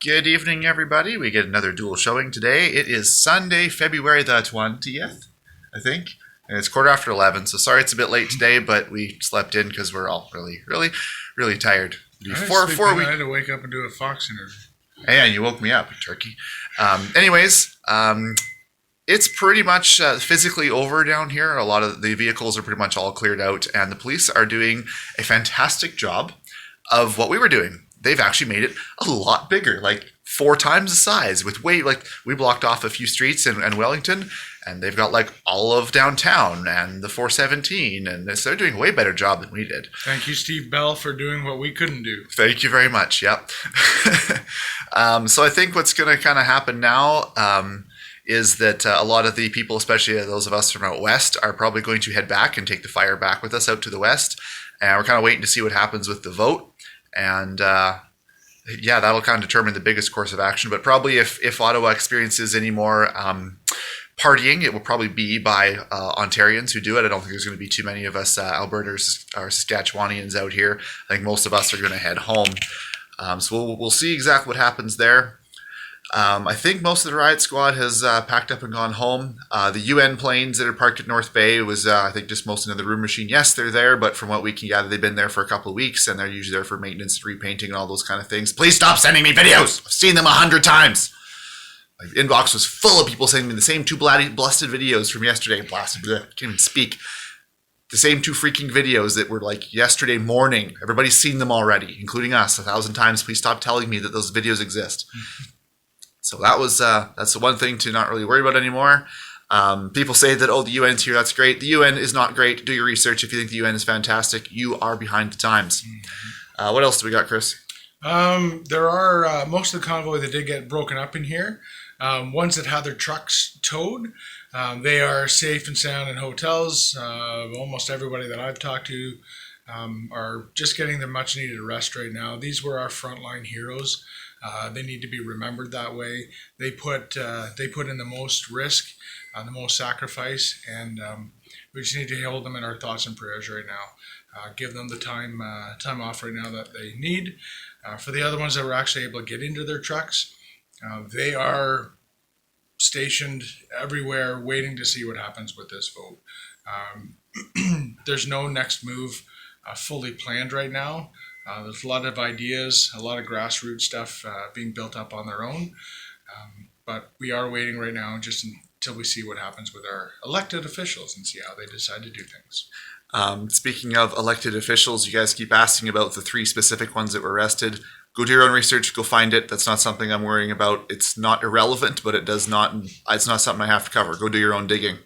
Good evening, everybody. We get another dual showing today. It is Sunday, February the 20th, I think, and it's 11:15. So sorry it's a bit late today, but we slept in because we're all really tired. I had to wake up and do a Fox interview. And you woke me up, turkey. It's pretty much physically over down here. A lot of the vehicles are pretty much all cleared out, and the police are doing a fantastic job of what we were doing. They've actually made it a lot bigger, like 4 times the size. We blocked off a few streets in Wellington, and they've got like all of downtown and the 417, and so they're doing a way better job than we did. Thank you, Steve Bell, for doing what we couldn't do. Thank you very much. Yep. So I think what's going to kind of happen now is that a lot of the people, especially those of us from out west, are probably going to head back and take the fire back with us out to the west, and we're kind of waiting to see what happens with the vote. And that'll kind of determine the biggest course of action. But probably if Ottawa experiences any more partying, it will probably be by Ontarians who do it. I don't think there's going to be too many of us Albertans or Saskatchewanians out here. I think most of us are going to head home. So we'll see exactly what happens there. I think most of the riot squad has packed up and gone home. The UN planes that are parked at North Bay was, I think, just most in the room machine. Yes, they're there, but from what we can gather, they've been there for a couple of weeks, and they're usually there for maintenance, repainting, and all those kind of things. Please stop sending me videos. I've seen them 100 times. My inbox was full of people sending me the same 2 blasted videos from yesterday. Blasted, can't even speak. The same 2 freaking videos that were like yesterday morning. Everybody's seen them already, including us 1,000 times. Please stop telling me that those videos exist. So that's the one thing to not really worry about anymore. People say that, the UN's here, that's great. The UN is not great. Do your research. If you think the UN is fantastic, you are behind the times. What else do we got, Chris? There are most of the convoy that did get broken up in here. Ones that had their trucks towed, they are safe and sound in hotels. Almost everybody that I've talked to are just getting the much needed rest right now. These were our frontline heroes. They need to be remembered that way. They put in the most risk, the most sacrifice, and we just need to hold them in our thoughts and prayers right now. Give them the time off right now that they need. For the other ones that were actually able to get into their trucks, they are stationed everywhere waiting to see what happens with this vote. There's no next move fully planned right now. There's a lot of ideas, a lot of grassroots stuff being built up on their own. But we are waiting right now just until we see what happens with our elected officials and see how they decide to do things. Speaking of elected officials, you guys keep asking about the 3 specific ones that were arrested. Go do your own research, go find it. That's not something I'm worrying about. It's not irrelevant, but it's not something I have to cover. Go do your own digging.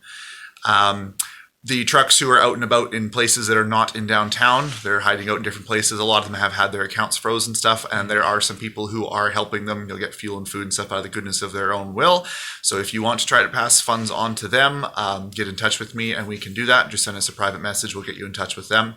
The trucks who are out and about in places that are not in downtown, they're hiding out in different places. A lot of them have had their accounts frozen and stuff, and there are some people who are helping them. You'll get fuel and food and stuff out of the goodness of their own will. So if you want to try to pass funds on to them, get in touch with me and we can do that. Just send us a private message. We'll get you in touch with them.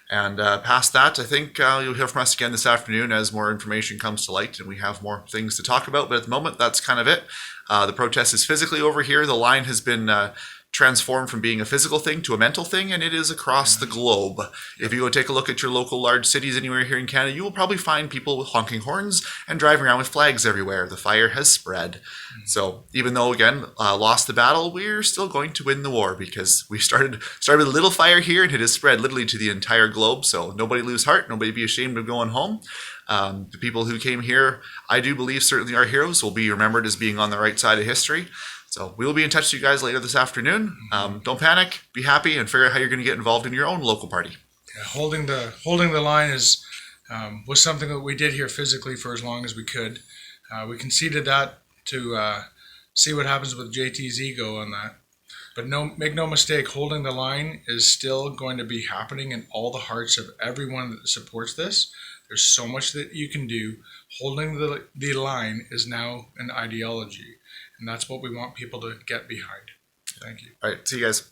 And past that, I think you'll hear from us again this afternoon as more information comes to light and we have more things to talk about. But at the moment, that's kind of it. The protest is physically over here. The line has been transformed from being a physical thing to a mental thing, and it is across the globe. If you go take a look at your local large cities anywhere here in Canada, you will probably find people with honking horns and driving around with flags everywhere. The fire has spread. So even though, again, lost the battle, we're still going to win the war because we started with a little fire here and it has spread literally to the entire globe. So nobody lose heart, nobody be ashamed of going home. The people who came here, I do believe certainly are heroes, will be remembered as being on the right side of history. So we'll be in touch with you guys later this afternoon. Don't panic, be happy, and figure out how you're going to get involved in your own local party. Yeah, holding the line was something that we did here physically for as long as we could. We conceded that to see what happens with JT's ego on that. But make no mistake, holding the line is still going to be happening in all the hearts of everyone that supports this. There's so much that you can do. Holding the line is now an ideology. And that's what we want people to get behind. Thank you. All right. See you guys.